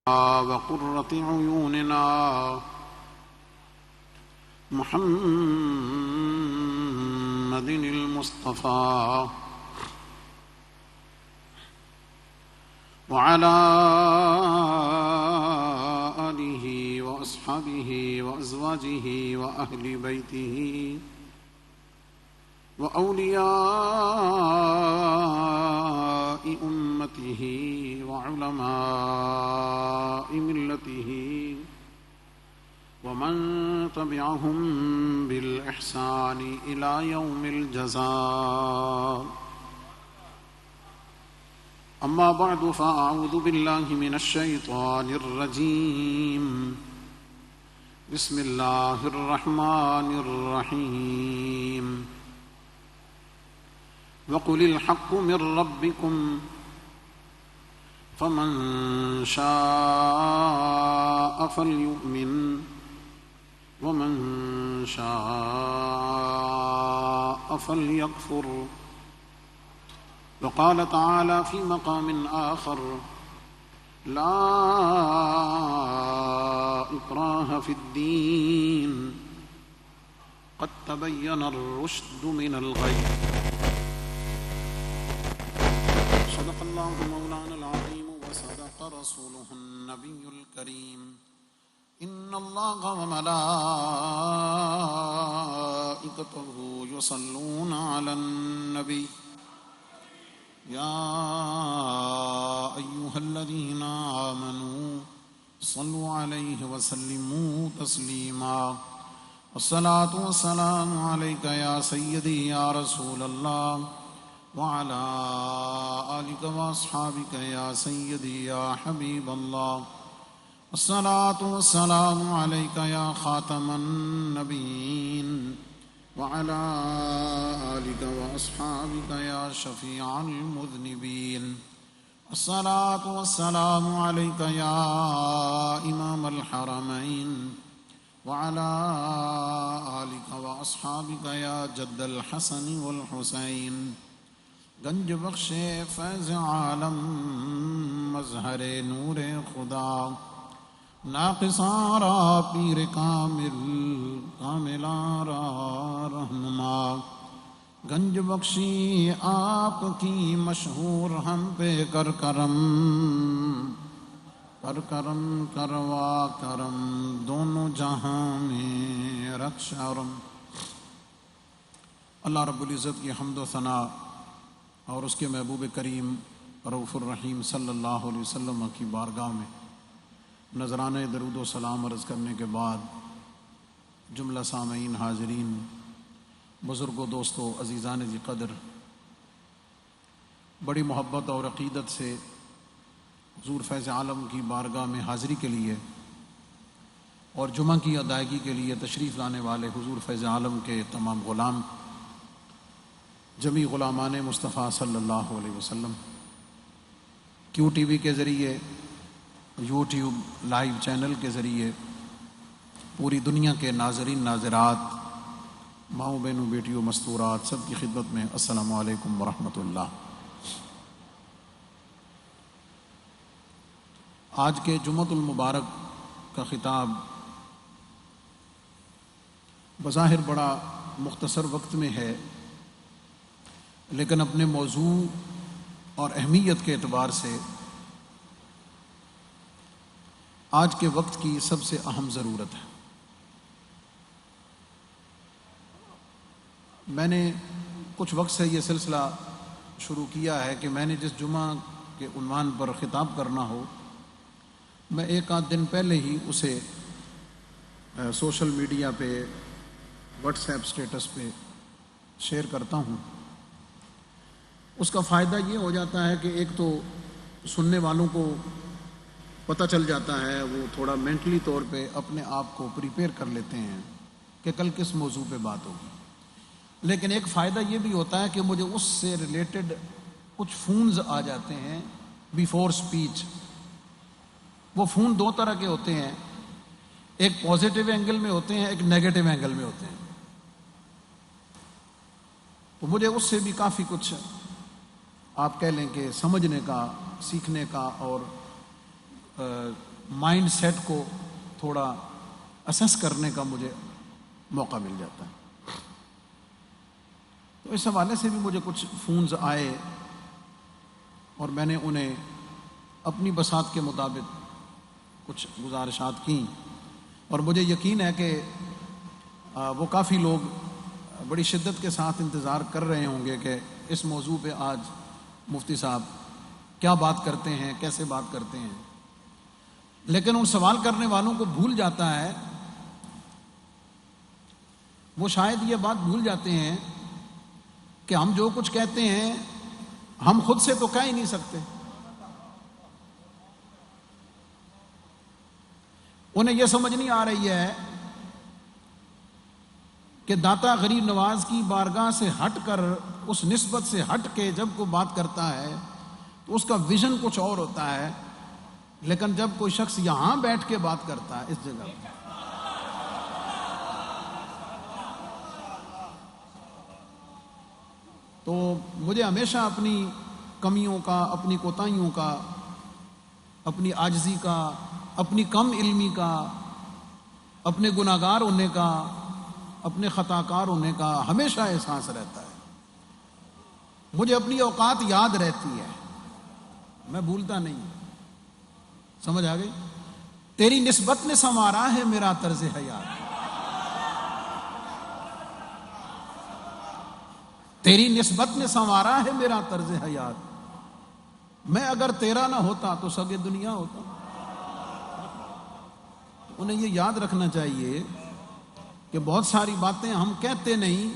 وقرة عيوننا محمد المصطفى وعلى آله وأصحابه وأزواجه وأهل بيته وأولياء أمته وعلماء ملته ومن تبعهم بالإحسان إلى يوم الجزاء. أما بعد فأعوذ بالله من الشيطان الرجيم. بسم الله الرحمن الرحيم. وقل الحق من ربكم فمن شاء فليؤمن ومن شاء فليكفر. وقال تعالى في مقام آخر: لا إكراه في الدين قد تبين الرشد من الغي. صدق الله مولانا العظيم وصدق رسوله النبي الكريم. إن الله وملائكته يصلون على النبي يا أيها الذين آمنوا صلوا عليه وسلموا تسليما. والصلاة والسلام عليك يا سيدي يا رسول الله وعلى آلك وأصحابك يا سيدي يا حبيب الله. الصلاة والسلام عليك يا خاتم النبيين وعلى آلك وأصحابك يا شفيع المذنبين. الصلاة والسلام عليك يا إمام الحرمين وعلى آلك وأصحابك يا جد الحسن والحسين. گنج بخش فیض عالم مظہر نور خدا ناقصارا پیر کامل کاملارا رہنما. گنج بخشی آپ کی مشہور ہم پہ کر کرم کروا کرم دونوں جہاں میں رکھ شرم. اللہ رب العزت کی حمد و ثنا اور اس کے محبوب کریم رؤوف الرحیم صلی اللہ علیہ وسلم کی بارگاہ میں نذرانہ درود و سلام عرض کرنے کے بعد جملہ سامعین، حاضرین، بزرگوں، دوستوں، عزیزان ذی قدر، بڑی محبت اور عقیدت سے حضور فیض عالم کی بارگاہ میں حاضری کے لیے اور جمعہ کی ادائیگی کے لیے تشریف لانے والے حضور فیض عالم کے تمام غلام، جمی غلامان مصطفیٰ صلی اللہ علیہ وسلم، کیو ٹی وی کے ذریعے، یوٹیوب لائیو چینل کے ذریعے پوری دنیا کے ناظرین، ناظرات، ماؤں بہنوں، بیٹیوں، مستورات، سب کی خدمت میں السلام علیکم ورحمۃ اللہ۔ آج کے جمعۃ المبارک کا خطاب بظاہر بڑا مختصر وقت میں ہے، لیکن اپنے موضوع اور اہمیت کے اعتبار سے آج کے وقت کی سب سے اہم ضرورت ہے۔ میں نے کچھ وقت سے یہ سلسلہ شروع کیا ہے کہ میں نے جس جمعہ کے عنوان پر خطاب کرنا ہو، میں ایک آدھ دن پہلے ہی اسے سوشل میڈیا پہ، واٹس ایپ سٹیٹس پہ شیئر کرتا ہوں۔ اس کا فائدہ یہ ہو جاتا ہے کہ ایک تو سننے والوں کو پتہ چل جاتا ہے، وہ تھوڑا مینٹلی طور پہ اپنے آپ کو پریپیئر کر لیتے ہیں کہ کل کس موضوع پہ بات ہوگی۔ لیکن ایک فائدہ یہ بھی ہوتا ہے کہ مجھے اس سے ریلیٹڈ کچھ فونز آ جاتے ہیں بیفور سپیچ۔ وہ فون دو طرح کے ہوتے ہیں، ایک پازیٹیو اینگل میں ہوتے ہیں، ایک نیگیٹو اینگل میں ہوتے ہیں۔ تو مجھے اس سے بھی کافی کچھ آپ کہہ لیں کہ سمجھنے کا، سیکھنے کا اور مائنڈ سیٹ کو تھوڑا اسیس کرنے کا مجھے موقع مل جاتا ہے۔ تو اس حوالے سے بھی مجھے کچھ فونز آئے اور میں نے انہیں اپنی بساط کے مطابق کچھ گزارشات کیں، اور مجھے یقین ہے کہ وہ کافی لوگ بڑی شدت کے ساتھ انتظار کر رہے ہوں گے کہ اس موضوع پہ آج مفتی صاحب کیا بات کرتے ہیں، کیسے بات کرتے ہیں۔ لیکن ان سوال کرنے والوں کو بھول جاتا ہے، وہ شاید یہ بات بھول جاتے ہیں کہ ہم جو کچھ کہتے ہیں ہم خود سے تو کہہ ہی نہیں سکتے۔ انہیں یہ سمجھ نہیں آ رہی ہے کہ داتا غریب نواز کی بارگاہ سے ہٹ کر، اس نسبت سے ہٹ کے جب کوئی بات کرتا ہے تو اس کا ویژن کچھ اور ہوتا ہے، لیکن جب کوئی شخص یہاں بیٹھ کے بات کرتا ہے اس جگہ پہ، تو مجھے ہمیشہ اپنی کمیوں کا، اپنی کوتاہیوں کا، اپنی عاجزی کا، اپنی کم علمی کا، اپنے گناہگار ہونے کا، اپنے خطا کار ہونے کا ہمیشہ احساس رہتا ہے۔ مجھے اپنی اوقات یاد رہتی ہے، میں بھولتا نہیں۔ سمجھ آ گئی؟ تیری نسبت نے سنوارا ہے میرا طرز حیات، تیری نسبت نے سنوارا ہے میرا طرز حیات، میں اگر تیرا نہ ہوتا تو سگے دنیا ہوتا۔ انہیں یہ یاد رکھنا چاہیے کہ بہت ساری باتیں ہم کہتے نہیں،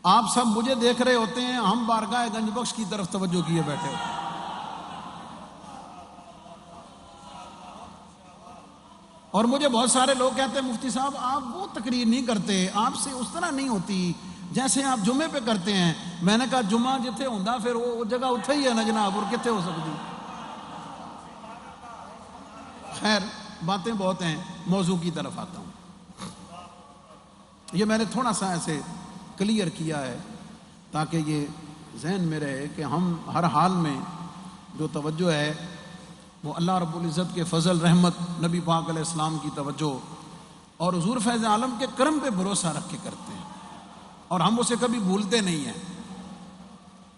آپ سب مجھے دیکھ رہے ہوتے ہیں، ہم بارگاہ گنج بخش کی طرف توجہ کیے بیٹھے ہوتے ہیں۔ اور مجھے بہت سارے لوگ کہتے ہیں مفتی صاحب آپ وہ تقریر نہیں کرتے، آپ سے اس طرح نہیں ہوتی جیسے آپ جمعے پہ کرتے ہیں۔ میں نے کہا جمعہ جتھے ہوندا پھر وہ جگہ اتھے ہی ہے نا جناب، اور کتنے ہو سکتی۔ خیر باتیں بہت ہیں، موضوع کی طرف آتا ہوں۔ یہ میں نے تھوڑا سا ایسے کلیئر کیا ہے تاکہ یہ ذہن میں رہے کہ ہم ہر حال میں جو توجہ ہے وہ اللہ رب العزت کے فضل، رحمت، نبی پاک علیہ السلام کی توجہ اور حضور فیض عالم کے کرم پہ بھروسہ رکھ کے کرتے ہیں، اور ہم اسے کبھی بھولتے نہیں ہیں۔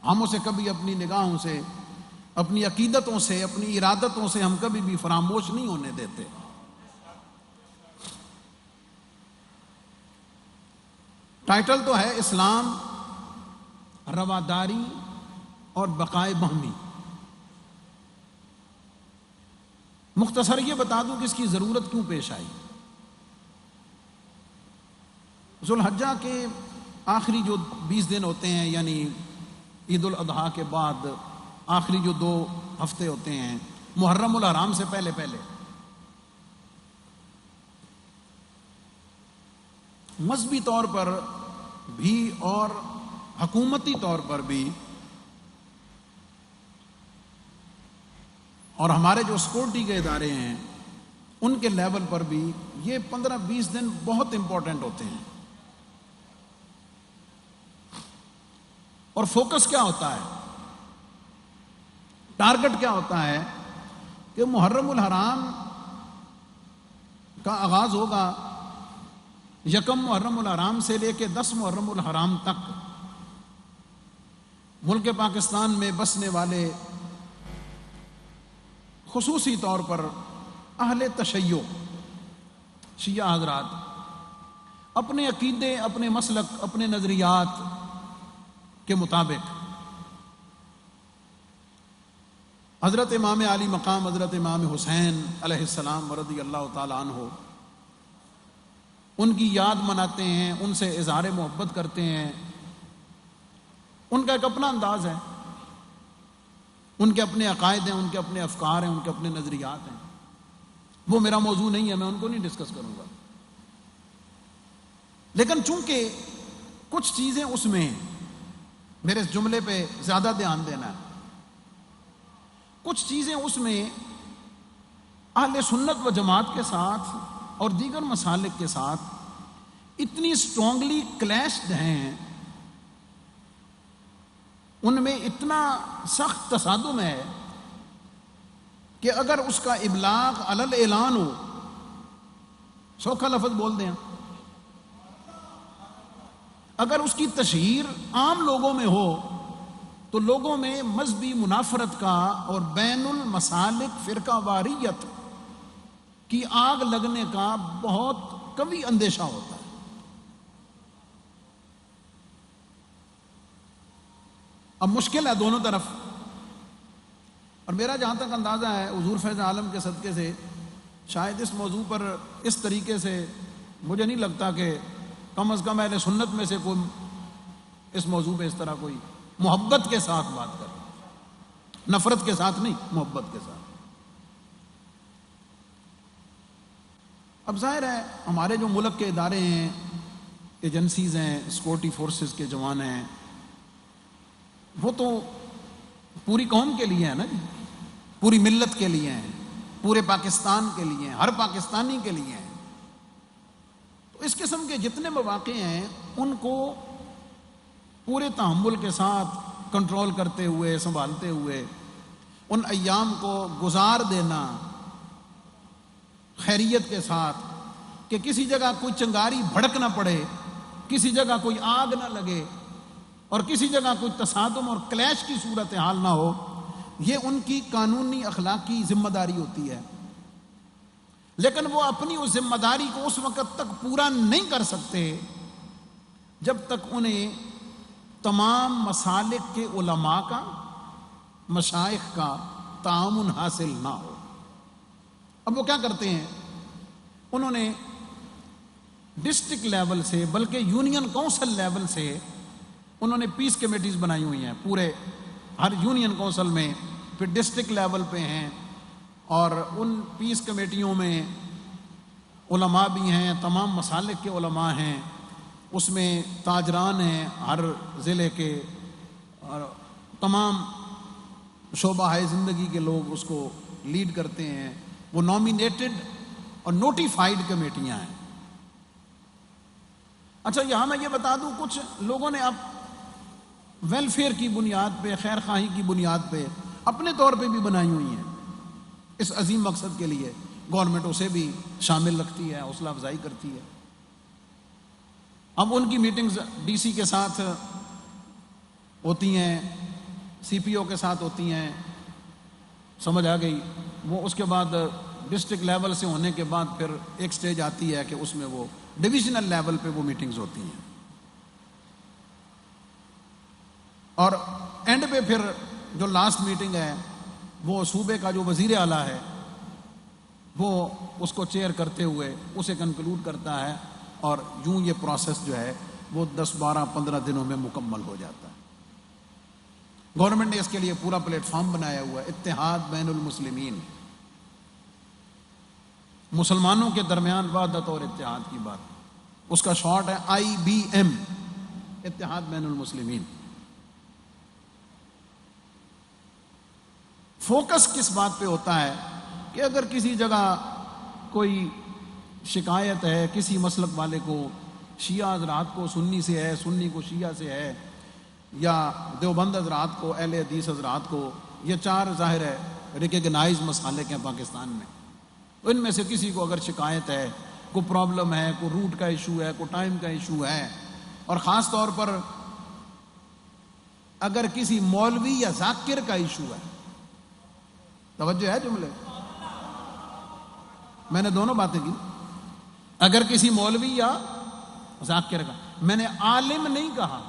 ہم اسے کبھی اپنی نگاہوں سے، اپنی عقیدتوں سے، اپنی ارادتوں سے ہم کبھی بھی فراموش نہیں ہونے دیتے۔ ٹائٹل تو ہے اسلام، رواداری اور بقائے باہمی۔ مختصر یہ بتا دوں کہ اس کی ضرورت کیوں پیش آئی۔ ذوالحجہ کے آخری جو 20 دن ہوتے ہیں، یعنی عید الاضحیٰ کے بعد آخری جو 2 ہفتے ہوتے ہیں، محرم الحرام سے پہلے مذہبی طور پر بھی اور حکومتی طور پر بھی، اور ہمارے جو سیکورٹی کے ادارے ہیں ان کے لیول پر بھی یہ 15-20 دن بہت امپورٹنٹ ہوتے ہیں۔ اور فوکس کیا ہوتا ہے، ٹارگٹ کیا ہوتا ہے کہ محرم الحرام کا آغاز ہوگا 1 محرم الحرام سے لے کے 10 محرم الحرام تک ملک پاکستان میں بسنے والے خصوصی طور پر اہل تشیع شیعہ حضرات اپنے عقیدے، اپنے مسلک، اپنے نظریات کے مطابق حضرت امام علی مقام حضرت امام حسین علیہ السلام رضی اللہ تعالی عنہ، ان کی یاد مناتے ہیں، ان سے اظہار محبت کرتے ہیں۔ ان کا ایک اپنا انداز ہے، ان کے اپنے عقائد ہیں، ان کے اپنے افکار ہیں، ان کے اپنے نظریات ہیں۔ وہ میرا موضوع نہیں ہے، میں ان کو نہیں ڈسکس کروں گا۔ لیکن چونکہ کچھ چیزیں اس میں میرے اس جملے پہ زیادہ دھیان دینا ہے، کچھ چیزیں اس میں اہل سنت و جماعت کے ساتھ اور دیگر مسالک کے ساتھ اتنی اسٹرانگلی کلیشڈ ہیں، ان میں اتنا سخت تصادم ہے کہ اگر اس کا ابلاغ علی الاعلان ہو، سوکھا لفظ بول دیں، اگر اس کی تشہیر عام لوگوں میں ہو تو لوگوں میں مذہبی منافرت کا اور بین المسالک فرقہ واریت کی آگ لگنے کا بہت قوی اندیشہ ہوتا ہے۔ اب مشکل ہے دونوں طرف، اور میرا جہاں تک اندازہ ہے حضور فیض عالم کے صدقے سے شاید اس موضوع پر اس طریقے سے مجھے نہیں لگتا کہ کم از کم اہل سنت میں سے کوئی اس موضوع پہ اس طرح کوئی محبت کے ساتھ بات کرے، نفرت کے ساتھ نہیں، محبت کے ساتھ۔ اب ظاہر ہے ہمارے جو ملک کے ادارے ہیں، ایجنسیز ہیں، سیکورٹی فورسز کے جوان ہیں، وہ تو پوری قوم کے لیے ہیں نا جی، پوری ملت کے لیے ہیں، پورے پاکستان کے لیے ہیں، ہر پاکستانی کے لیے ہیں۔ تو اس قسم کے جتنے مواقع ہیں ان کو پورے تحمل کے ساتھ کنٹرول کرتے ہوئے، سنبھالتے ہوئے ان ایام کو گزار دینا خیریت کے ساتھ، کہ کسی جگہ کوئی چنگاری بھڑک نہ پڑے، کسی جگہ کوئی آگ نہ لگے، اور کسی جگہ کوئی تصادم اور کلیش کی صورتحال نہ ہو، یہ ان کی قانونی اخلاقی ذمہ داری ہوتی ہے۔ لیکن وہ اپنی اس ذمہ داری کو اس وقت تک پورا نہیں کر سکتے جب تک انہیں تمام مسالک کے علماء کا، مشائخ کا تعاون حاصل نہ ہو۔ اب وہ کیا کرتے ہیں، انہوں نے ڈسٹرکٹ لیول سے بلکہ یونین کونسل لیول سے انہوں نے پیس کمیٹیز بنائی ہوئی ہیں، پورے ہر یونین کونسل میں، پھر ڈسٹرکٹ لیول پہ ہیں، اور ان پیس کمیٹیوں میں علماء بھی ہیں، تمام مسالک کے علماء ہیں، اس میں تاجران ہیں ہر ضلع کے، اور تمام شعبہ زندگی کے لوگ اس کو لیڈ کرتے ہیں۔ وہ نامینیٹڈ اور نوٹیفائیڈ کمیٹیاں ہیں۔ اچھا یہاں میں یہ بتا دوں، کچھ لوگوں نے اب ویلفیئر کی بنیاد پہ، خیر خواہی کی بنیاد پہ اپنے طور پہ بھی بنائی ہوئی ہیں اس عظیم مقصد کے لیے، گورنمنٹ اسے بھی شامل رکھتی ہے، حوصلہ افزائی کرتی ہے۔ اب ان کی میٹنگز ڈی سی کے ساتھ ہوتی ہیں، سی پی او کے ساتھ ہوتی ہیں، سمجھ آ گئی۔ وہ اس کے بعد ڈسٹرکٹ لیول سے ہونے کے بعد پھر ایک سٹیج آتی ہے کہ اس میں وہ ڈویژنل لیول پہ وہ میٹنگز ہوتی ہیں، اور اینڈ پہ پھر جو لاسٹ میٹنگ ہے وہ صوبے کا جو وزیر اعلیٰ ہے وہ اس کو چیئر کرتے ہوئے اسے کنکلوڈ کرتا ہے، اور یوں یہ پروسیس جو ہے وہ 10 12 15 دنوں میں مکمل ہو جاتا ہے۔ گورنمنٹ نے اس کے لیے پورا پلیٹ فارم بنایا ہوا ہے، اتحاد بین المسلمین، مسلمانوں کے درمیان وحدت اور اتحاد کی بات، اس کا شارٹ ہے IBM، اتحاد بین المسلمین۔ فوکس کس بات پہ ہوتا ہے کہ اگر کسی جگہ کوئی شکایت ہے کسی مسلک والے کو، شیعہ حضرات کو سنی سے ہے، سنی کو شیعہ سے ہے، یا دیوبند حضرات کو، اہل حدیث حضرات کو، یہ 4 ظاہر ہے ریکگنائز مسالک ہیں پاکستان میں، ان میں سے کسی کو اگر شکایت ہے، کوئی پرابلم ہے، کوئی روٹ کا ایشو ہے، کوئی ٹائم کا ایشو ہے، اور خاص طور پر اگر کسی مولوی یا ذاکر کا ایشو ہے، توجہ ہے جملے، میں نے دونوں باتیں کی، اگر کسی مولوی یا ذاکر کا، میں نے عالم نہیں کہا،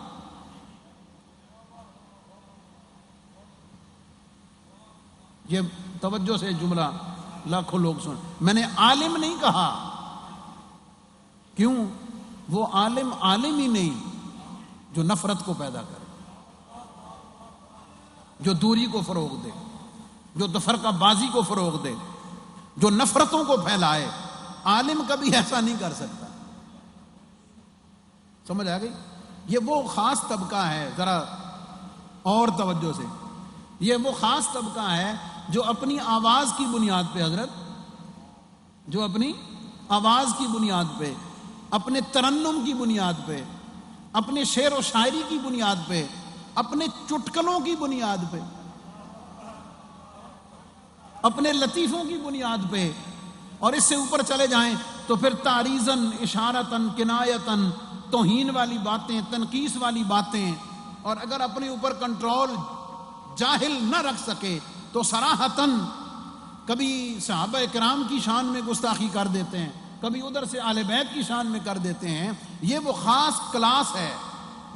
یہ توجہ سے جملہ لاکھوں لوگ سن، میں نے عالم نہیں کہا، کیوں؟ وہ عالم ہی نہیں جو نفرت کو پیدا کرے، جو دوری کو فروغ دے، جو تفرقہ بازی کو فروغ دے، جو نفرتوں کو پھیلائے، عالم کبھی ایسا نہیں کر سکتا۔ سمجھ آ گئی؟ یہ وہ خاص طبقہ ہے، ذرا اور توجہ سے، یہ وہ خاص طبقہ ہے جو اپنی آواز کی بنیاد پہ، حضرت، جو اپنی آواز کی بنیاد پہ، اپنے ترنم کی بنیاد پہ، اپنے شعر و شاعری کی بنیاد پہ، اپنے چٹکلوں کی بنیاد پہ، اپنے لطیفوں کی بنیاد پہ، اور اس سے اوپر چلے جائیں تو پھر تعریضاً، اشارتاً، کنایتاً، توہین والی باتیں، تنقیص والی باتیں، اور اگر اپنے اوپر کنٹرول جاہل نہ رکھ سکے تو صراحتاً کبھی صحابہ کرام کی شان میں گستاخی کر دیتے ہیں، کبھی ادھر سے اہل بیت کی شان میں کر دیتے ہیں۔ یہ وہ خاص کلاس ہے،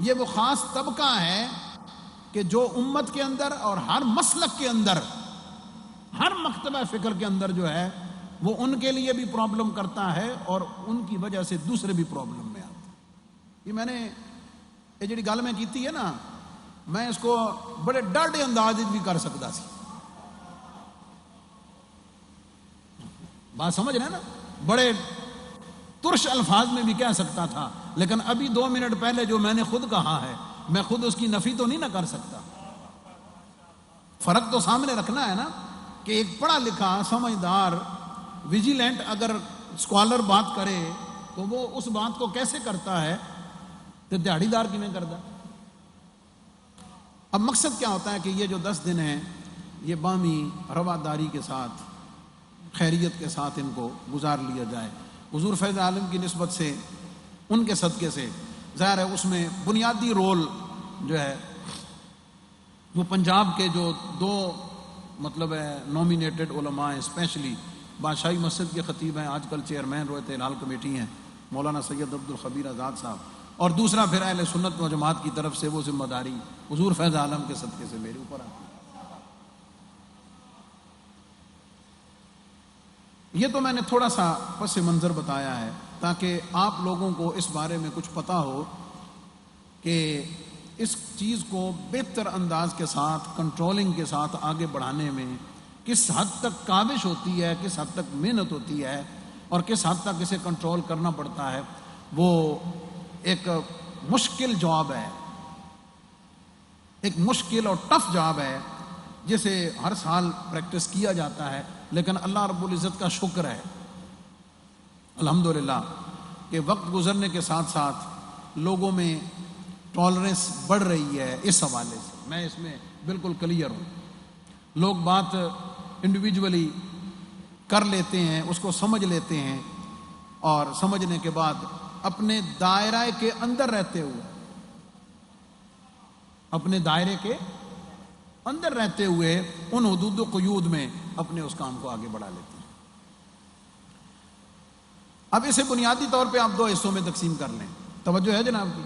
یہ وہ خاص طبقہ ہے کہ جو امت کے اندر اور ہر مسلک کے اندر، ہر مکتبہ فکر کے اندر جو ہے وہ ان کے لیے بھی پرابلم کرتا ہے، اور ان کی وجہ سے دوسرے بھی پرابلم میں آتے ہیں۔ یہ میں نے یہ جڑی گل میں کیتی ہے نا، میں اس کو بڑے ڈاڈے انداز بھی کر سکتا سی، بات سمجھ رہے ہیں نا، بڑے ترش الفاظ میں بھی کہہ سکتا تھا، لیکن ابھی 2 منٹ پہلے جو میں نے خود کہا ہے، میں خود اس کی نفی تو نہیں نہ کر سکتا۔ فرق تو سامنے رکھنا ہے نا، کہ ایک پڑھا لکھا، سمجھدار، ویجیلنٹ اگر اسکالر بات کرے تو وہ اس بات کو کیسے کرتا ہے تو دیہڑی دار کی میں کرتا۔ اب مقصد کیا ہوتا ہے کہ یہ جو 10 دن ہیں یہ باہمی رواداری کے ساتھ، خیریت کے ساتھ ان کو گزار لیا جائے۔ حضور فیض عالم کی نسبت سے، ان کے صدقے سے ظاہر ہے اس میں بنیادی رول جو ہے وہ پنجاب کے جو 2 مطلب ہے نومینیٹڈ علماء ہیں، اسپیشلی بادشاہی مسجد کے خطیب ہیں، آج کل چیئرمین رویت ہلال کمیٹی ہیں، مولانا سید عبد الخبیر آزاد صاحب، اور دوسرا پھر اہل سنت و جماعت کی طرف سے وہ ذمہ داری حضور فیض عالم کے صدقے سے میرے اوپر آتی ہے۔ یہ تو میں نے تھوڑا سا پس منظر بتایا ہے تاکہ آپ لوگوں کو اس بارے میں کچھ پتہ ہو کہ اس چیز کو بہتر انداز کے ساتھ، کنٹرولنگ کے ساتھ آگے بڑھانے میں کس حد تک کاوش ہوتی ہے، کس حد تک محنت ہوتی ہے، اور کس حد تک اسے کنٹرول کرنا پڑتا ہے۔ وہ ایک مشکل جاب ہے، ایک مشکل اور ٹف جاب ہے جسے ہر سال پریکٹس کیا جاتا ہے، لیکن اللہ رب العزت کا شکر ہے الحمدللہ کہ وقت گزرنے کے ساتھ ساتھ لوگوں میں ٹالرنس بڑھ رہی ہے۔ اس حوالے سے میں اس میں بالکل کلیئر ہوں، لوگ بات انڈیویجولی کر لیتے ہیں، اس کو سمجھ لیتے ہیں، اور سمجھنے کے بعد اپنے دائرہ کے اندر رہتے ہوئے، اپنے دائرے کے اندر رہتے ہوئے ان حدود و قیود میں اپنے اس کام کو آگے بڑھا لیتے ہیں۔ اب اسے بنیادی طور پہ آپ 2 حصوں میں تقسیم کر لیں، توجہ ہے جناب کی؟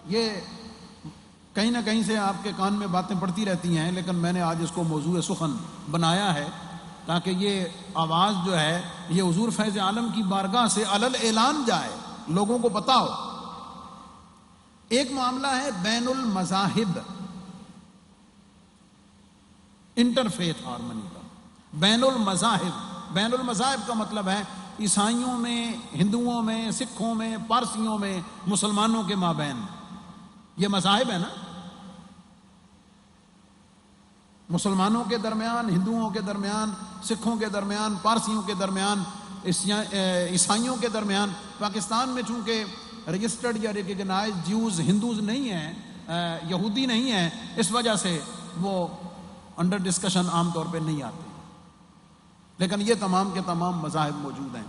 یہ کہیں نہ کہیں سے آپ کے کان میں باتیں پڑتی رہتی ہیں، لیکن میں نے آج اس کو موضوع سخن بنایا ہے تاکہ یہ آواز جو ہے یہ حضور فیض عالم کی بارگاہ سے علل اعلان جائے، لوگوں کو پتہ ہو۔ ایک معاملہ ہے بین المذاہب، انٹرفیتھ ہارمنی کا، بین المذاہب۔ بین المذاہب کا مطلب ہے عیسائیوں میں، ہندوؤں میں، سکھوں میں، پارسیوں میں، مسلمانوں کے مابین، یہ مذاہب ہے نا، مسلمانوں کے درمیان، ہندوؤں کے درمیان، سکھوں کے درمیان، پارسیوں کے درمیان، عیسائیوں کے درمیان۔ پاکستان میں چونکہ رجسٹرڈ یا ریکگنائز جیوز ہندوز نہیں ہیں، یہودی نہیں ہیں، اس وجہ سے وہ انڈر ڈسکشن عام طور پہ نہیں آتے، لیکن یہ تمام کے تمام مذاہب موجود ہیں۔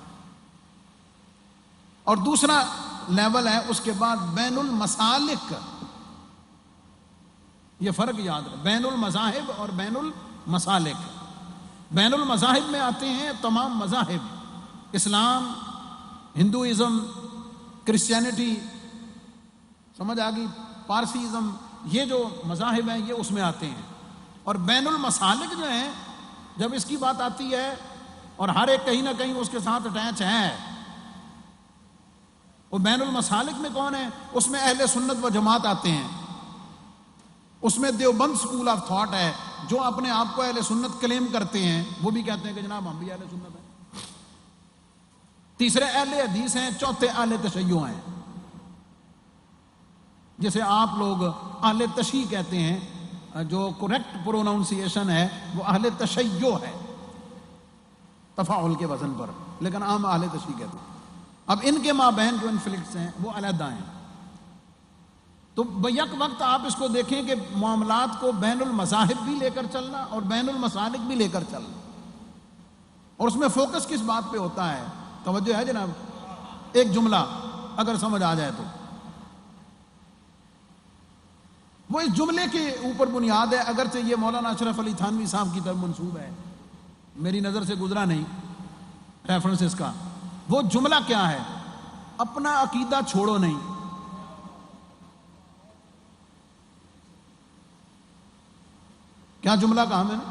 اور دوسرا لیول ہے اس کے بعد بین المسالک، یہ فرق یاد رہے، بین المذاہب اور بین المسالک۔ بین المذاہب میں آتے ہیں تمام مذاہب، اسلام، ہندوازم، کرسچینٹی، سمجھ آ گئی، پارسیزم، یہ جو مذاہب ہیں یہ اس میں آتے ہیں۔ اور بین المسالک جو ہیں، جب اس کی بات آتی ہے، اور ہر ایک کہیں نہ کہیں اس کے ساتھ اٹیچ ہے، وہ بین المسالک میں کون ہے؟ اس میں اہل سنت و جماعت آتے ہیں، اس میں دیوبند سکول آف تھاٹ ہے، جو اپنے آپ کو اہل سنت کلیم کرتے ہیں، وہ بھی کہتے ہیں کہ جناب ہم بھی اہل سنت ہیں۔ تیسرے اہل حدیث ہیں، چوتھے اہل تشیع ہیں، جسے آپ لوگ اہل تشیع کہتے ہیں، جو کریکٹ پروناؤنسیشن ہے وہ اہل تشیع ہے، تفاعل کے وزن پر، لیکن عام اہل تشیع کہتے ہیں۔ اب ان کے مابین جو انفلکٹس ہیں وہ علیحدہ ہیں۔ تو بیک وقت آپ اس کو دیکھیں کہ معاملات کو بین المذاہب بھی لے کر چلنا اور بین المسالک بھی لے کر چلنا، اور اس میں فوکس کس بات پہ ہوتا ہے؟ توجہ ہے جناب؟ ایک جملہ اگر سمجھ آ جائے تو وہ اس جملے کے اوپر بنیاد ہے، اگرچہ یہ مولانا اشرف علی تھانوی صاحب کی طرف منسوب ہے، میری نظر سے گزرا نہیں ریفرنس اس کا۔ وہ جملہ کیا ہے؟ اپنا عقیدہ چھوڑو نہیں۔ کیا جملہ کہا میں نے؟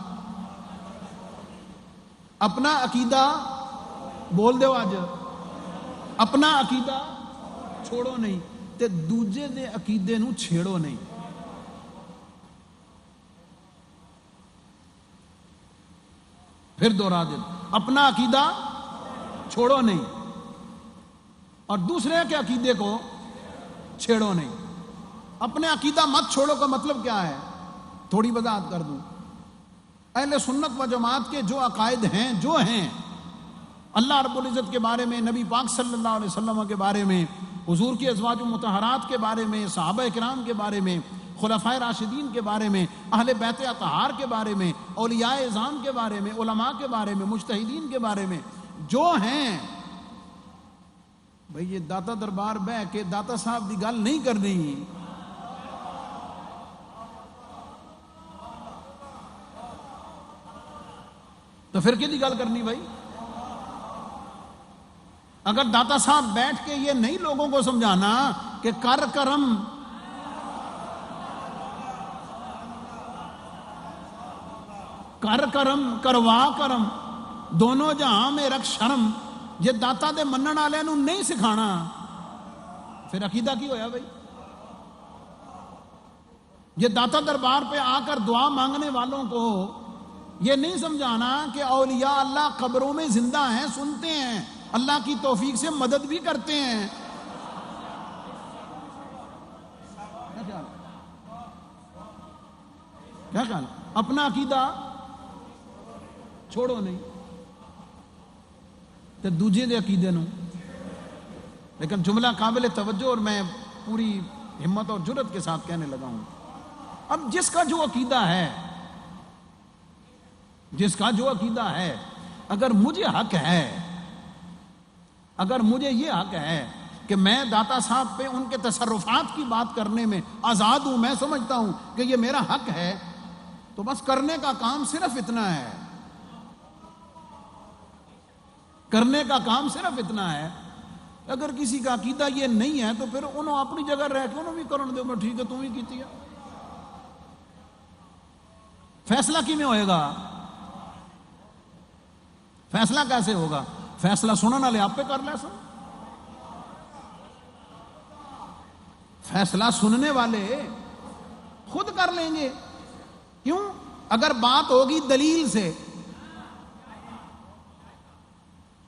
اپنا عقیدہ بول دو آج، اپنا عقیدہ چھوڑو نہیں تے دوجے دے عقیدے نو چھیڑو نہیں۔ پھر دوہرا دے، اپنا عقیدہ چھوڑو نہیں اور دوسرے کے عقیدے کو چھیڑو نہیں۔ اپنے عقیدہ مت چھوڑو کا مطلب کیا ہے؟ تھوڑی وضاحت کر دوں۔ اہل سنت و جماعت کے جو عقائد ہیں، جو ہیں اللہ رب العزت کے بارے میں، نبی پاک صلی اللہ علیہ وسلم کے بارے میں، حضور کی ازواج مطہرات کے بارے میں، صحابہ کرام کے بارے میں، خلفائے راشدین کے بارے میں، اہل بیت اطہار کے بارے میں، اولیاء اعظام کے بارے میں، علماء کے بارے میں، مجتہدین کے بارے میں جو ہیں، بھئی یہ داتا دربار بہ کے داتا صاحب دی گل نہیں کرنی۔ تو پھر کی گل کرنی بھائی؟ اگر داتا صاحب بیٹھ کے یہ نہیں لوگوں کو سمجھانا کہ کر کرم کر کرم کروا کرم دونوں جہاں میں رکھ شرم، یہ داتا دے منن والے نو نہیں سکھانا، پھر عقیدہ کی ہویا بھائی؟ یہ داتا دربار پہ آ کر دعا مانگنے والوں کو یہ نہیں سمجھانا کہ اولیاء اللہ قبروں میں زندہ ہیں، سنتے ہیں، اللہ کی توفیق سے مدد بھی کرتے ہیں۔ کیا خیال؟ اپنا عقیدہ چھوڑو نہیں تو دوجے دے عقیدے نو۔ لیکن جملہ قابل توجہ اور میں پوری ہمت اور جرت کے ساتھ کہنے لگا ہوں، اب جس کا جو عقیدہ ہے، جس کا جو عقیدہ ہے، اگر مجھے حق ہے، اگر مجھے یہ حق ہے کہ میں داتا صاحب پہ ان کے تصرفات کی بات کرنے میں آزاد ہوں، میں سمجھتا ہوں کہ یہ میرا حق ہے، تو بس کرنے کا کام صرف اتنا ہے، کرنے کا کام صرف اتنا ہے۔ اگر کسی کا عقیدہ یہ نہیں ہے تو پھر انہوں اپنی جگہ رہ کے انہوں بھی کرن دو، میں ٹھیک ہے تم ہی کیتی ہے۔ فیصلہ کی میں ہوئے گا؟ فیصلہ کیسے ہوگا؟ فیصلہ سنن والے آپ پہ کر لے سن، فیصلہ سننے والے خود کر لیں گے۔ کیوں؟ اگر بات ہوگی دلیل سے،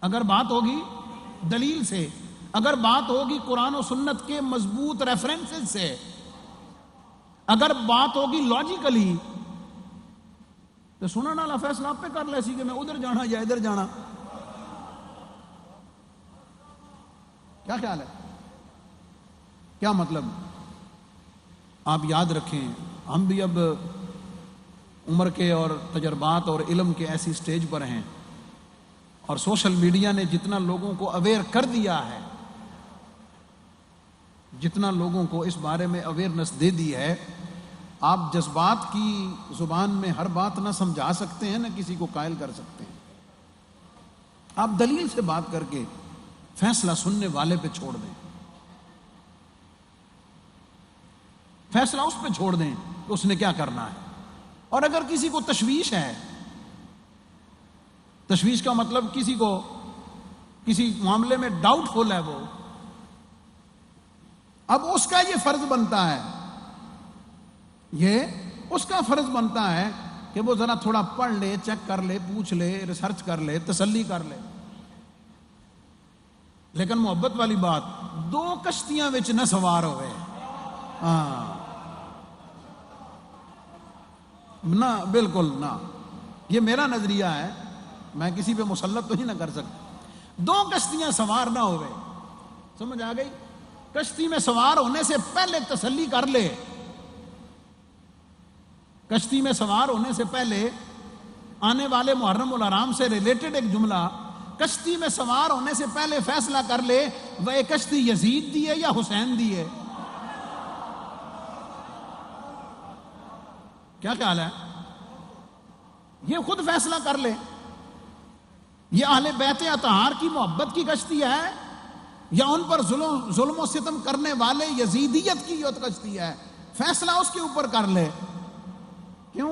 اگر بات ہوگی دلیل سے، اگر بات ہوگی قرآن و سنت کے مضبوط ریفرنسز سے، اگر بات ہوگی لاجیکلی، تو سنن والا فیصلہ آپ پہ کر لے سی کہ میں ادھر جانا یا ادھر جانا۔ کیا خیال ہے؟ کیا مطلب؟ آپ یاد رکھیں، ہم بھی اب عمر کے اور تجربات اور علم کے ایسی سٹیج پر ہیں، اور سوشل میڈیا نے جتنا لوگوں کو اویئر کر دیا ہے، جتنا لوگوں کو اس بارے میں اویئرنس دے دی ہے، آپ جذبات کی زبان میں ہر بات نہ سمجھا سکتے ہیں، نہ کسی کو قائل کر سکتے ہیں۔ آپ دلیل سے بات کر کے فیصلہ سننے والے پہ چھوڑ دیں، فیصلہ اس پہ چھوڑ دیں کہ اس نے کیا کرنا ہے۔ اور اگر کسی کو تشویش ہے، تشویش کا مطلب کسی کو کسی معاملے میں ڈاؤٹ فل ہے، وہ اب اس کا یہ فرض بنتا ہے، یہ اس کا فرض بنتا ہے کہ وہ ذرا تھوڑا پڑھ لے، چیک کر لے، پوچھ لے، ریسرچ کر لے، تسلی کر لے۔ لیکن محبت والی بات، دو کشتیاں وچ نہ سوار ہوئے، نہ، بالکل نہ، یہ میرا نظریہ ہے، میں کسی پہ مسلط تو ہی نہ کر سکتا۔ دو کشتیاں سوار نہ ہوئے، سمجھ آ گئی؟ کشتی میں سوار ہونے سے پہلے تسلی کر لے، کشتی میں سوار ہونے سے پہلے آنے والے محرم الحرام سے ریلیٹڈ ایک جملہ، کشتی میں سوار ہونے سے پہلے فیصلہ کر لے وہ یہ کشتی یزید دی ہے یا حسین دی ہے۔ کیا خیال ہے؟ یہ خود فیصلہ کر لے، یہ اہل بیت اطہار کی محبت کی کشتی ہے یا ان پر ظلم و ستم کرنے والے یزیدیت کی یہ کشتی ہے، فیصلہ اس کے اوپر کر لے۔ کیوں؟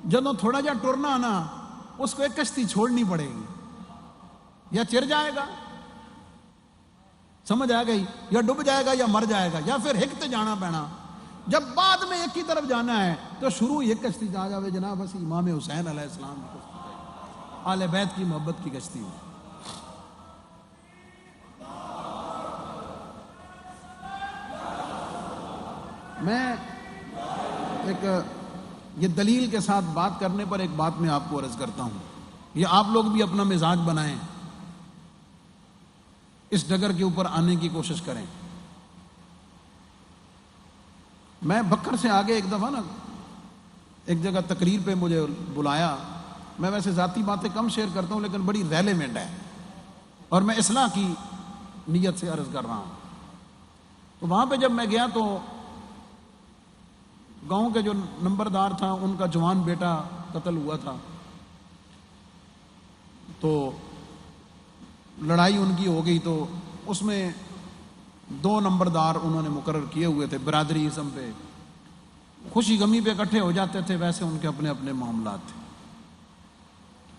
جدوں تھوڑا جا ٹرنا نا، اس کو ایک کشتی چھوڑنی پڑے گی، یا چر جائے گا، سمجھ آ گئی، یا ڈوب جائے گا یا مر جائے گا، یا پھر ہکتے جانا پینا۔ جب بعد میں ایک کی طرف جانا ہے تو شروع ایک کشتی آ جاوے جناب، بس امام حسین علیہ السلام کی کشتی، آل بیت کی محبت کی کشتی ہے۔ میں ایک یہ دلیل کے ساتھ بات کرنے پر ایک بات میں آپ کو عرض کرتا ہوں، یہ آپ لوگ بھی اپنا مزاج بنائیں، اس ڈگر کے اوپر آنے کی کوشش کریں۔ میں بکر سے آگے ایک دفعہ نا ایک جگہ تقریر پہ مجھے بلایا، میں ویسے ذاتی باتیں کم شیئر کرتا ہوں لیکن بڑی ریلیونٹ ہے اور میں اصلاح کی نیت سے عرض کر رہا ہوں۔ تو وہاں پہ جب میں گیا تو گاؤں کے جو نمبردار تھا ان کا جوان بیٹا قتل ہوا تھا، تو لڑائی ان کی ہو گئی، تو اس میں 2 نمبردار انہوں نے مقرر کیے ہوئے تھے، برادری ازم پہ خوشی غمی پہ اکٹھے ہو جاتے تھے، ویسے ان کے اپنے اپنے معاملات تھے۔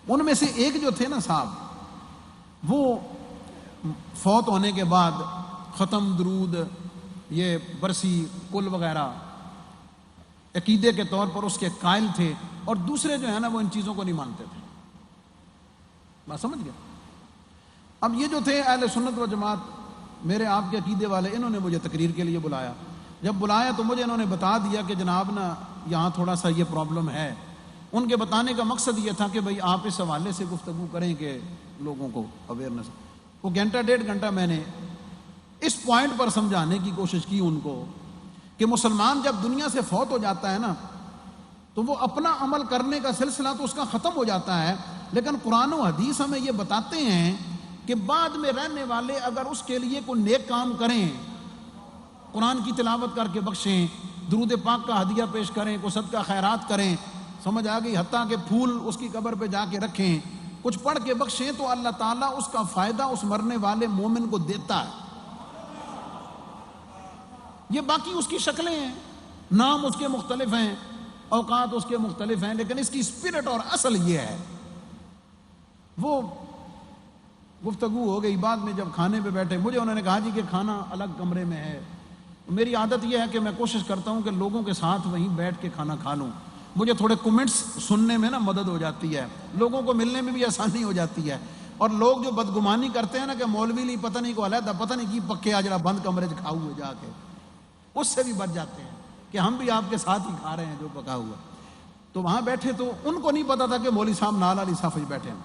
ان میں سے ایک جو تھے نا صاحب، وہ فوت ہونے کے بعد ختم، درود، یہ برسی، کل وغیرہ عقیدے کے طور پر اس کے قائل تھے، اور دوسرے جو ہے نا وہ ان چیزوں کو نہیں مانتے تھے۔ میں سمجھ گیا۔ اب یہ جو تھے اہل سنت و جماعت، میرے آپ کے عقیدے والے، انہوں نے مجھے تقریر کے لیے بلایا۔ جب بلایا تو مجھے انہوں نے بتا دیا کہ جناب نا یہاں تھوڑا سا یہ پرابلم ہے۔ ان کے بتانے کا مقصد یہ تھا کہ بھئی آپ اس حوالے سے گفتگو کریں کہ لوگوں کو اویئرنیس۔ وہ گھنٹہ 1.5 گھنٹہ میں نے اس پوائنٹ پر سمجھانے کی کوشش کی ان کو کہ مسلمان جب دنیا سے فوت ہو جاتا ہے نا تو وہ اپنا عمل کرنے کا سلسلہ تو اس کا ختم ہو جاتا ہے، لیکن قرآن و حدیث ہمیں یہ بتاتے ہیں کہ بعد میں رہنے والے اگر اس کے لیے کوئی نیک کام کریں، قرآن کی تلاوت کر کے بخشیں، درود پاک کا ہدیہ پیش کریں، کوئی صدقہ خیرات کریں، سمجھ آ گئی، حتیٰ کہ پھول اس کی قبر پہ جا کے رکھیں، کچھ پڑھ کے بخشیں، تو اللہ تعالیٰ اس کا فائدہ اس مرنے والے مومن کو دیتا ہے۔ یہ باقی اس کی شکلیں ہیں، نام اس کے مختلف ہیں، اوقات اس کے مختلف ہیں، لیکن اس کی اسپرٹ اور اصل یہ ہے۔ وہ گفتگو ہو گئی، بعد میں جب کھانے پہ بیٹھے مجھے انہوں نے کہا جی کہ کھانا الگ کمرے میں ہے۔ میری عادت یہ ہے کہ میں کوشش کرتا ہوں کہ لوگوں کے ساتھ وہیں بیٹھ کے کھانا کھا لوں، مجھے تھوڑے کمنٹس سننے میں نا مدد ہو جاتی ہے، لوگوں کو ملنے میں بھی آسانی ہو جاتی ہے۔ اور لوگ جو بدگمانی کرتے ہیں نا کہ مولوی نہیں پتہ نہیں کو علیحدہ پتہ نہیں کی پکے آ جڑا بند کمرے سے کھا ہوئے جا کے، اس سے بھی بچ جاتے ہیں کہ ہم بھی آپ کے ساتھ ہی کھا رہے ہیں جو پکا ہوا۔ تو وہاں بیٹھے تو ان کو نہیں پتا تھا کہ مولوی صاحب نال والی صف بیٹھے ہیں۔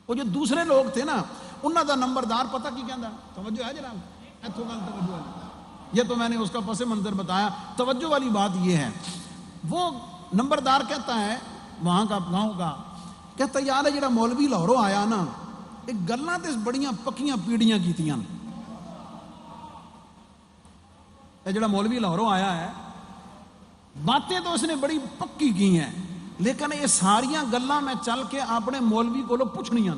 وہ جو دوسرے لوگ تھے نا انہوں دا نمبردار پتہ کی کہندا، توجہ ہے جناب، ایتھوں گل توجہ والی، یہ تو میں نے اس کا پس منظر بتایا۔ توجہ والی بات یہ ہے، وہ نمبردار کہتا ہے وہاں کا گاؤں کا، کہتا ہے یار جڑا مولوی لاہوروں آیا نا ایک گلاں تے بڑیاں پکیاں پیڑیاں کیتیاں، یہ جڑا مولوی لاہوروں آیا ہے باتیں تو اس نے بڑی پکی کی ہیں، لیکن یہ ساریاں گلاں میں چل کے اپنے مولوی کو پوچھنیاں۔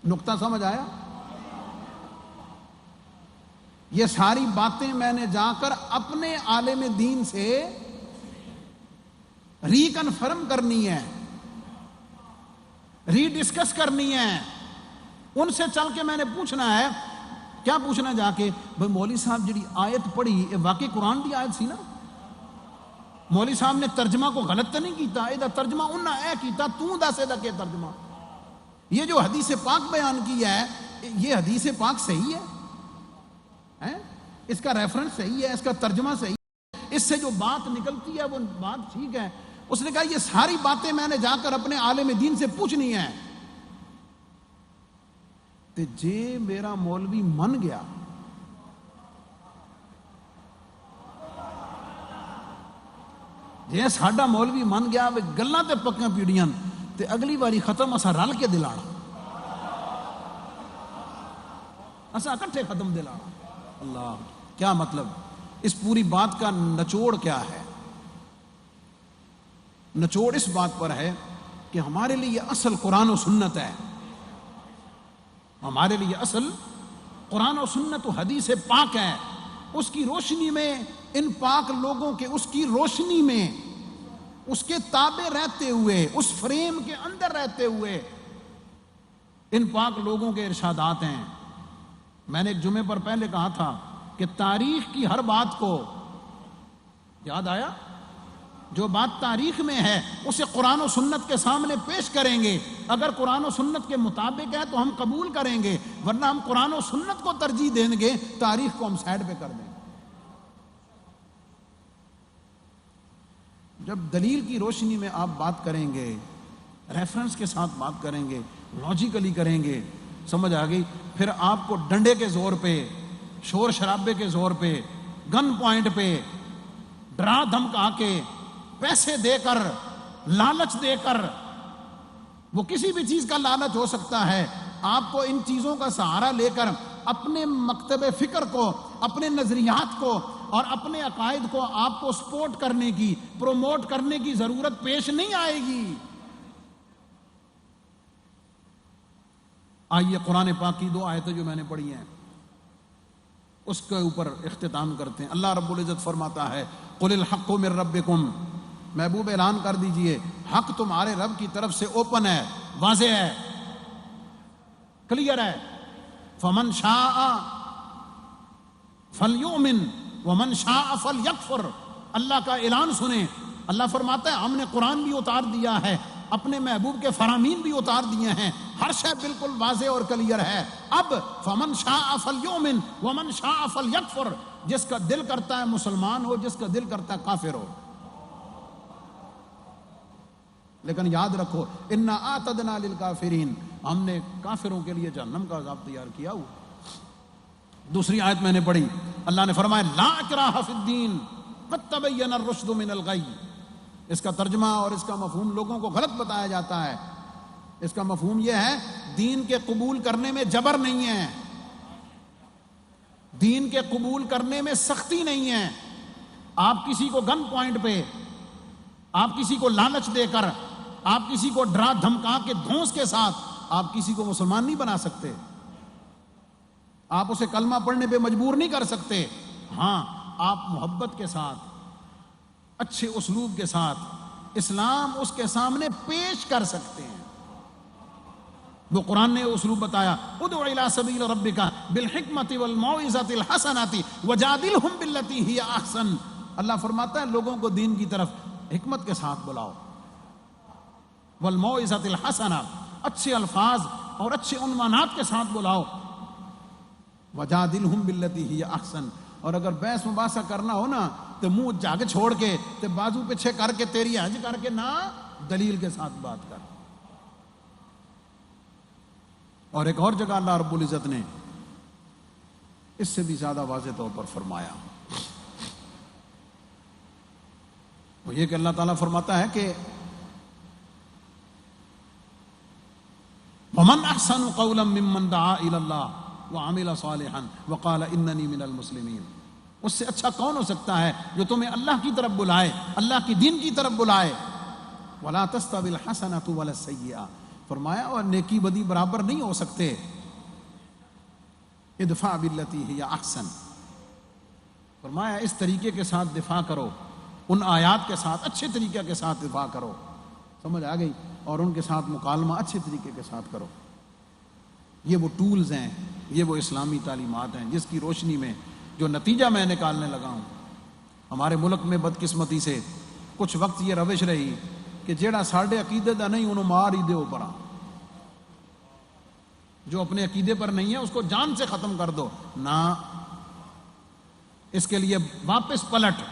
نقطہ سمجھ آیا؟ یہ ساری باتیں میں نے جا کر اپنے عالم دین سے ری کنفرم کرنی ہے، ری ڈسکس کرنی ہے، ان سے چل کے میں نے پوچھنا ہے۔ کیا پوچھنا جا کے؟ بھئی مولوی صاحب جڑی آیت پڑھی یہ واقعی قرآن دی آیت سی نا؟ مولوی صاحب نے ترجمہ کو غلط تو نہیں کیتا؟ یہ ترجمہ انہاں اے کیتا، تو دس دا کہ ترجمہ یہ جو حدیث پاک بیان کی ہے یہ حدیث پاک صحیح ہے؟ اس کا ریفرنس صحیح ہے، اس کا ترجمہ صحیح ہے، اس سے جو بات نکلتی ہے وہ بات ٹھیک ہے؟ اس نے کہا یہ ساری باتیں میں نے جا کر اپنے عالم دین سے پوچھنی ہیں۔ تے جے میرا مولوی من گیا جے ساڈا مولوی من گیا وے گلاں تے پکیاں پیڑیاں تے اگلی باری ختم اسا رل کے دلانا، اسا اکٹھے ختم دلانا۔ اللہ، کیا مطلب؟ اس پوری بات کا نچوڑ کیا ہے؟ نچوڑ اس بات پر ہے کہ ہمارے لیے اصل قرآن و سنت ہے، ہمارے لیے اصل قرآن و سنت و حدیث پاک ہے۔ اس کی روشنی میں، ان پاک لوگوں کے اس کی روشنی میں، اس کے تابع رہتے ہوئے، اس فریم کے اندر رہتے ہوئے ان پاک لوگوں کے ارشادات ہیں۔ میں نے ایک جمعے پر پہلے کہا تھا کہ تاریخ کی ہر بات کو، یاد آیا؟ جو بات تاریخ میں ہے اسے قرآن و سنت کے سامنے پیش کریں گے، اگر قرآن و سنت کے مطابق ہے تو ہم قبول کریں گے، ورنہ ہم قرآن و سنت کو ترجیح دیں گے، تاریخ کو ہم سائڈ پہ کر دیں گے۔ جب دلیل کی روشنی میں آپ بات کریں گے، ریفرنس کے ساتھ بات کریں گے، لاجیکلی کریں گے، سمجھ آ گئی؟ پھر آپ کو ڈنڈے کے زور پہ، شور شرابے کے زور پہ، گن پوائنٹ پہ، ڈرا دھمکا کے، پیسے دے کر، لالچ دے کر، وہ کسی بھی چیز کا لالچ ہو سکتا ہے، آپ کو ان چیزوں کا سہارا لے کر اپنے مکتب فکر کو، اپنے نظریات کو اور اپنے عقائد کو آپ کو سپورٹ کرنے کی، پروموٹ کرنے کی ضرورت پیش نہیں آئے گی۔ آئیے قرآن پاک کی 2 آیتیں جو میں نے پڑھی ہیں اس کے اوپر اختتام کرتے ہیں۔ اللہ رب العزت فرماتا ہے قُلِ الْحَقُّ مِن رَبِّكُمْ، محبوب اعلان کر دیجئے حق تمہارے رب کی طرف سے اوپن ہے، واضح ہے، کلیئر ہے۔ فَمَنْ شَاءَ فَلْيُؤْمِنْ وَمَنْ شَاءَ فَلْيَكْفُرْ۔ اللہ کا اعلان سنیں، اللہ فرماتا ہے ہم نے قرآن بھی اتار دیا ہے، اپنے محبوب کے فرامین بھی اتار دیے ہیں، ہر شے بالکل واضح اور کلیئر ہے۔ اب فَمَنْ شَاءَ فَلْيُؤْمِنْ وَمَنْ شَاءَ فَلْيَكْفُرْ، جس کا دل کرتا ہے مسلمان ہو، جس کا دل کرتا ہے کافر ہو۔ لیکن یاد رکھو اِنَّا أَعْتَدْنَا لِلْكَافِرِينَ، ہم نے کافروں کے لیے جہنم کا عذاب تیار کیا ہوا۔ دوسری آیت میں نے پڑھی، اللہ نے فرمایا لا اکراہ فی الدین قد تبین الرشد من الغی۔ اس کا ترجمہ اور اس کا مفہوم لوگوں کو غلط بتایا جاتا ہے۔ اس کا مفہوم یہ ہے دین کے قبول کرنے میں جبر نہیں ہے، دین کے قبول کرنے میں سختی نہیں ہے۔ آپ کسی کو گن پوائنٹ پہ، آپ کسی کو لالچ دے کر، آپ کسی کو ڈرا دھمکا کے دھونس کے ساتھ آپ کسی کو مسلمان نہیں بنا سکتے، آپ اسے کلمہ پڑھنے پہ مجبور نہیں کر سکتے۔ ہاں، آپ محبت کے ساتھ، اچھے اسلوب کے ساتھ اسلام اس کے سامنے پیش کر سکتے ہیں۔ وہ قرآن نے اسلوب بتایا ادع الی سبیل ربک بالحکمۃ والموعظۃ الحسنۃ وجادلہم باللتی ہی احسن۔ اللہ فرماتا ہے لوگوں کو دین کی طرف حکمت کے ساتھ بلاؤ، والموعظۃ الحسنہ، اچھے الفاظ اور اچھے عنوانات کے ساتھ بلاؤ، وجادلہم باللتی ہی احسن۔ اور اگر بحث مباحثہ کرنا ہو نا تو منہ جاگ چھوڑ کے، تو بازو پیچھے کر کے، تیری حج کر کے نہ، دلیل کے ساتھ بات کر۔ اور ایک اور جگہ اللہ رب العزت نے اس سے بھی زیادہ واضح طور پر فرمایا، وہ یہ کہ اللہ تعالیٰ فرماتا ہے کہ وَمَنْ أَحْسَنُ قَوْلًا مِّمَّنْ دَعَا إِلَى اللَّهِ وَعَمِلَ صَالِحًا وَقَالَ إِنَّنِي مِنَ الْمُسْلِمِينَ۔ اس سے اچھا کون ہو سکتا ہے جو تمہیں اللہ کی طرف بلائے، اللہ کی دین کی طرف بلائے۔ وَلَا تَسْتَوِي الْحَسَنَةُ وَلَا السَّيِّئَةُ، فرمایا اور نیکی بدی برابر نہیں ہو سکتے۔ ادفع باللتی ہی احسن، فرمایا اس طریقے کے ساتھ دفاع کرو، ان آیات کے ساتھ اچھے طریقے کے ساتھ دفاع کرو، سمجھ آ گئی؟ اور ان کے ساتھ مکالمہ اچھے طریقے کے ساتھ کرو۔ یہ وہ ٹولز ہیں، یہ وہ اسلامی تعلیمات ہیں جس کی روشنی میں جو نتیجہ میں نکالنے لگا ہوں۔ ہمارے ملک میں بدقسمتی سے کچھ وقت یہ روش رہی کہ جیڑا ساڑھے عقیدے دا نہیں انہوں مار ہی دے اوپر، جو اپنے عقیدے پر نہیں ہے اس کو جان سے ختم کر دو نہ، اس کے لیے واپس پلٹ۔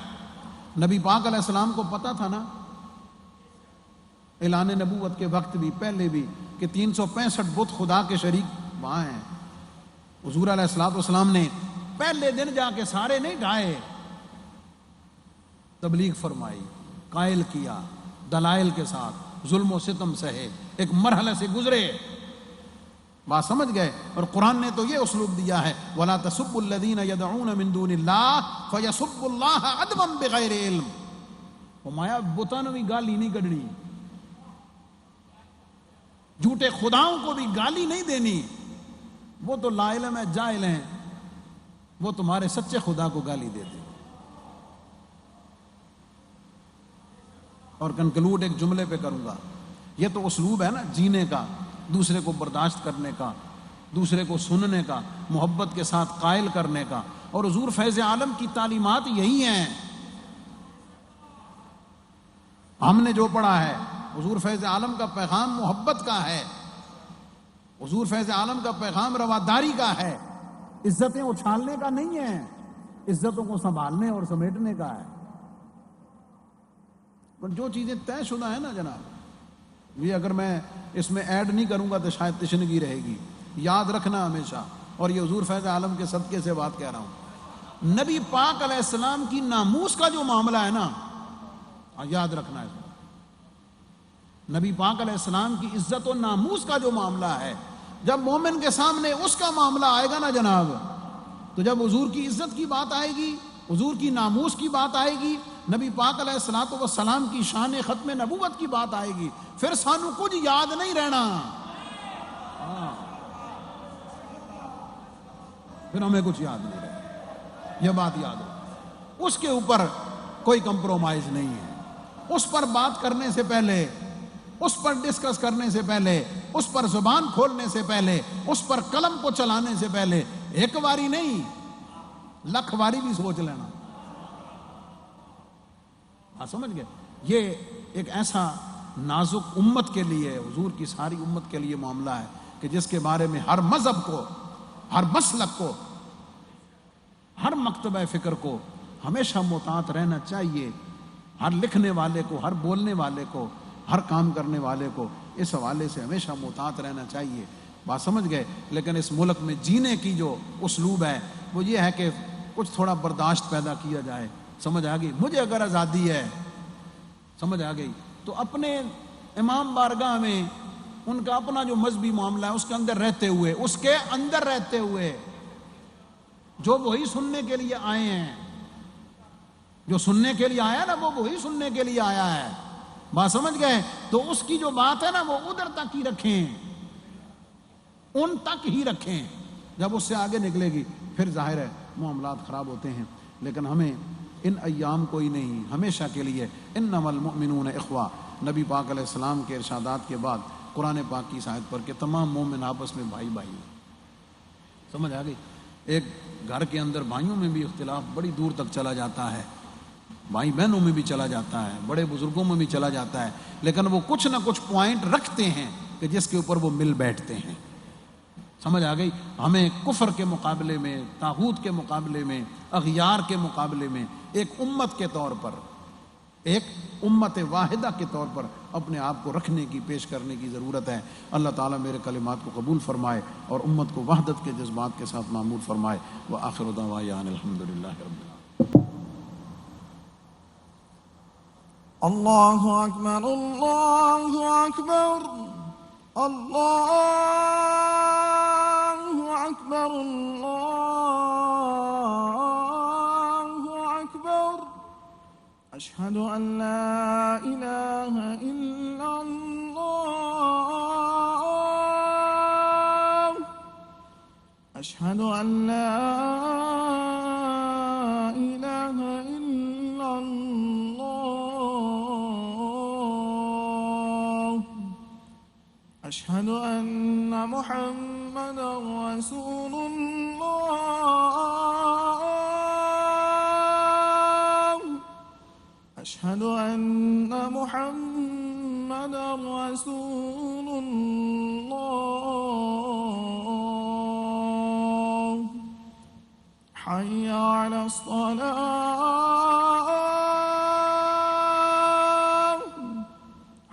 نبی پاک علیہ السلام کو پتا تھا نا اعلان نبوت کے وقت بھی، پہلے بھی، کہ 365 بت خدا کے شریک وہاں ہیں. حضور علیہ الصلوۃ والسلام نے پہلے دن جا کے سارے نہیں ڈھائے، تبلیغ فرمائی، قائل کیا، دلائل کے ساتھ ظلم و ستم سہے، ایک مرحلے سے گزرے. بات سمجھ گئے؟ اور قرآن نے تو یہ اسلوب دیا ہے وَلَا تَسُبُّوا الَّذِينَ يَدْعُونَ مِن دُونِ اللَّهِ فَيَسُبُّوا اللَّهَ عَدْوًا بِغَيْرِ علم. فرمایا بتوں بھی گالی نہیں کڈنی، جھوٹے خداؤں کو بھی گالی نہیں دینی، وہ تو لا علم ہے، جاہل ہیں، وہ تمہارے سچے خدا کو گالی دیتے. اور کنکلوڈ ایک جملے پہ کروں گا. یہ تو اسلوب ہے نا جینے کا، دوسرے کو برداشت کرنے کا، دوسرے کو سننے کا، محبت کے ساتھ قائل کرنے کا. اور حضور فیض عالم کی تعلیمات یہی ہیں. ہم نے جو پڑھا ہے حضور فیض عالم کا پیغام محبت کا ہے، حضور فیض عالم کا پیغام رواداری کا ہے، عزتیں اچھالنے کا نہیں ہے، عزتوں کو سنبھالنے اور سمیٹنے کا ہے. پر جو چیزیں طے شدہ ہیں نا جناب، یہ اگر میں اس میں ایڈ نہیں کروں گا تو شاید تشنگی رہے گی. یاد رکھنا ہمیشہ، اور یہ حضور فیض عالم کے صدقے سے بات کہہ رہا ہوں، نبی پاک علیہ السلام کی ناموس کا جو معاملہ ہے نا، یاد رکھنا ہے. نبی پاک علیہ السلام کی عزت و ناموس کا جو معاملہ ہے، جب مومن کے سامنے اس کا معاملہ آئے گا نا جناب، تو جب حضور کی عزت کی بات آئے گی، حضور کی ناموس کی بات آئے گی، نبی پاک علیہ الصلوۃ والسلام کی شان ختم نبوت کی بات آئے گی، پھر سانو کچھ یاد نہیں رہنا. پھر ہمیں کچھ یاد نہیں رہنا، یہ بات یاد ہو. اس کے اوپر کوئی کمپرومائز نہیں ہے. اس پر بات کرنے سے پہلے، اس پر ڈسکس کرنے سے پہلے، اس پر زبان کھولنے سے پہلے، اس پر قلم کو چلانے سے پہلے ایک باری نہیں، لکھ باری بھی سوچ لینا. سمجھ گئے؟ یہ ایک ایسا نازک امت کے لیے، حضور کی ساری امت کے لیے معاملہ ہے کہ جس کے بارے میں ہر مذہب کو، ہر مسلک کو، ہر مکتبہ فکر کو ہمیشہ محتاط رہنا چاہیے. ہر لکھنے والے کو، ہر بولنے والے کو، ہر کام کرنے والے کو اس حوالے سے ہمیشہ محتاط رہنا چاہیے. بات سمجھ گئے؟ لیکن اس ملک میں جینے کی جو اسلوب ہے وہ یہ ہے کہ کچھ تھوڑا برداشت پیدا کیا جائے. سمجھ آ گئی؟ مجھے اگر آزادی ہے، سمجھ آ گئی، تو اپنے امام بارگاہ میں ان کا اپنا جو مذہبی معاملہ ہے اس کے اندر رہتے ہوئے، اس کے اندر رہتے ہوئے، جو وہی سننے کے لیے آئے ہیں، جو سننے کے لیے آیا نا وہ وہی سننے کے لیے آیا ہے. بات سمجھ گئے؟ تو اس کی جو بات ہے نا وہ ادھر تک ہی رکھیں، ان تک ہی رکھیں. جب اس سے آگے نکلے گی پھر ظاہر ہے معاملات خراب ہوتے ہیں. لیکن ہمیں ان ایام کو ہی نہیں، ہمیشہ کے لیے انما المؤمنون اخوہ، نبی پاک علیہ السلام کے ارشادات کے بعد قرآن پاک کی اس آیت پر کہ تمام مومن آپس میں بھائی بھائی. سمجھ آ گئی؟ ایک گھر کے اندر بھائیوں میں بھی اختلاف بڑی دور تک چلا جاتا ہے، بھائی بہنوں میں بھی چلا جاتا ہے، بڑے بزرگوں میں بھی چلا جاتا ہے، لیکن وہ کچھ نہ کچھ پوائنٹ رکھتے ہیں کہ جس کے اوپر وہ مل بیٹھتے ہیں. سمجھ آ گئی؟ ہمیں کفر کے مقابلے میں، طاغوت کے مقابلے میں، اغیار کے مقابلے میں ایک امت کے طور پر، ایک امت واحدہ کے طور پر اپنے آپ کو رکھنے کی، پیش کرنے کی ضرورت ہے. اللہ تعالیٰ میرے کلمات کو قبول فرمائے اور امت کو وحدت کے جذبات کے ساتھ معمور فرمائے. وآخر دعوانا الحمد للہ رب العالمین. اللہ اکبر، اللہ اکبر، اللہ اکبر، اللہ اکبر. اشہد ان لا الہ الا اللہ، اشہد ان لا الہ الا اللہ، اشہد ان محمد رسول اللہ، اشہد ان محمد رسول اللہ. حی علی الصلاة،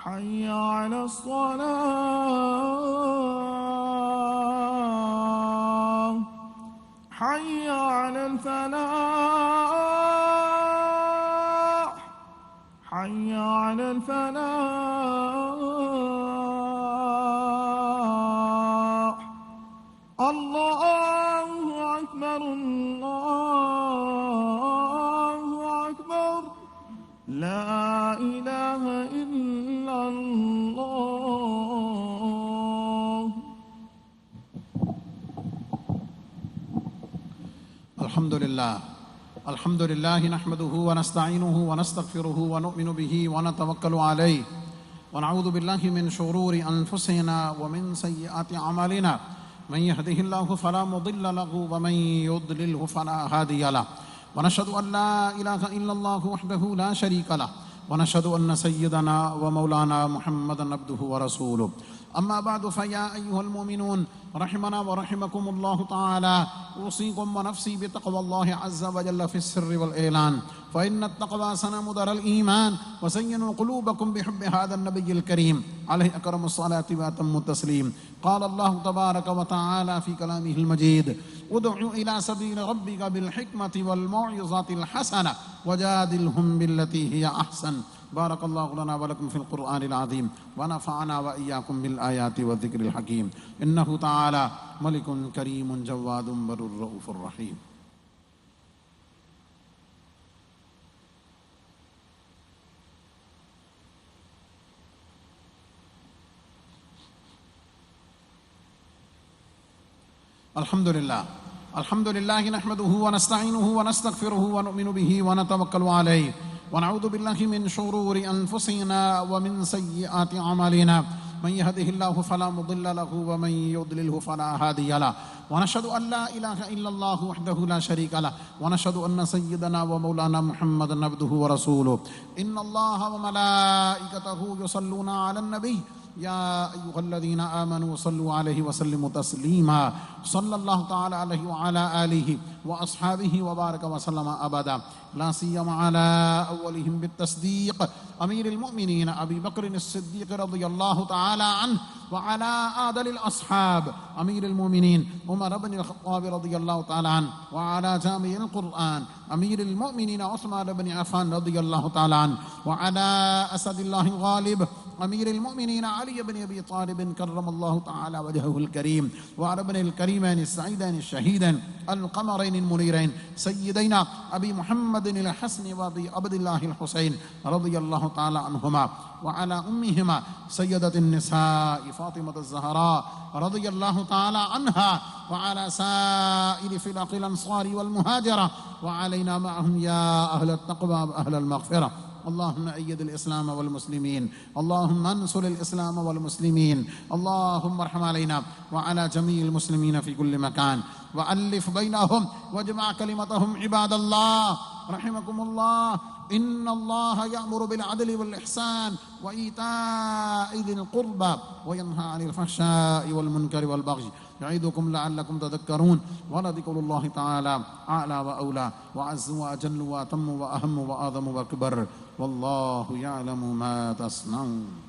حی علی الصلاة. الفلاح حي على الفلاح الله أكبر الله أكبر لا إله إلا الله. الحمد لله نحمده ونستعينه ونستغفره ونؤمن به ونتوكل عليه ونعوذ بالله من شرور أنفسنا ومن سيئات أعمالنا من يهده الله فلا مضل له ومن يضلله فلا هادي له ونشهد أن لا إله إلا الله وحده لا شريك له ونشهد أن سيدنا ومولانا محمدا عبده ورسوله. أما بعد فيا أيها المؤمنون رحمنا ورحمكم الله تعالى أوصيكم ونفسي بتقوى الله عز وجل في السر والإعلان فإن التقوى سنام دار الإيمان وزينوا قلوبكم بحب هذا النبي الكريم عليه أكرم الصلاة وأتم التسليم. قال الله تبارك وتعالى في كلامه المجيد ادع إلى سبيل ربك بالحكمة والموعظة الحسنة وجادلهم بالتي هي أحسن. بارك الله لنا ولكم في القرآن العظيم ونفعنا وإياكم بالآيات والذكر الحكيم. إنه تعالى ملك كريم جواد بر رؤوف رحيم. الحمد لله نحمده ونستعينه ونستغفره ونؤمن به ونتوكل عليه ونعوذ بالله من شرور أنفسنا ومن سيئات أعمالنا من يهده الله فلا مضل له ومن يضلله فلا هادي له ونشهد أن لا إله إلا الله وحده لا شريك له ونشهد أن سيدنا ومولانا محمدا عبده ورسوله. إن الله وملائكته يصلون على النبي يا أيها الذين آمنوا صلوا عليه وسلموا تسليما. صلى الله تعالى عليه وعلى آله وأصحابه وبارك وسلم أبدا لا سيما على أولهم بالتصديق أمير المؤمنين أبي بكر الصديق رضي الله تعالى عنه وعلى آدل الأصحاب أمير المؤمنين عمر بن الخطاب رضي الله تعالى عنه وعلى جامع القرآن أمير المؤمنين عثمان بن عفان رضي الله تعالى عنه وعلى أسد الله الغالب أمير المؤمنين علي بن أبي طالب كرم الله تعالى وجهه الكريم وعلى ابن الكريمين السعيدين الشهيدين القمرين المنيرين سيدينا أبي محمد الحسن وأبي عبد الله الحسين رضي الله تعالى عنهما وعلى أمهما سيدة النساء فاطمة الزهراء رضي الله تعالى عنها وعلى سائر فرق الأنصار والمهاجرة وعلينا معهم يا أهل التقوى وأهل المغفرة. اللهم أيد الإسلام والمسلمين اللهم انصر الإسلام والمسلمين اللهم ارحم علينا وعلى جميع المسلمين في كل مكان وألف بينهم واجمع كلمتهم. عباد الله رحمكم الله إن الله يأمر بالعدل والإحسان وإيتاء ذي القربى وينهى عن الفحشاء والمنكر والبغي يعظكم لعلكم تذكرون. ولذكر الله تعالى أعلى وأولى وأعز وأجل وأتم وأهم وأعظم وأكبر والله يعلم ما تصنعون.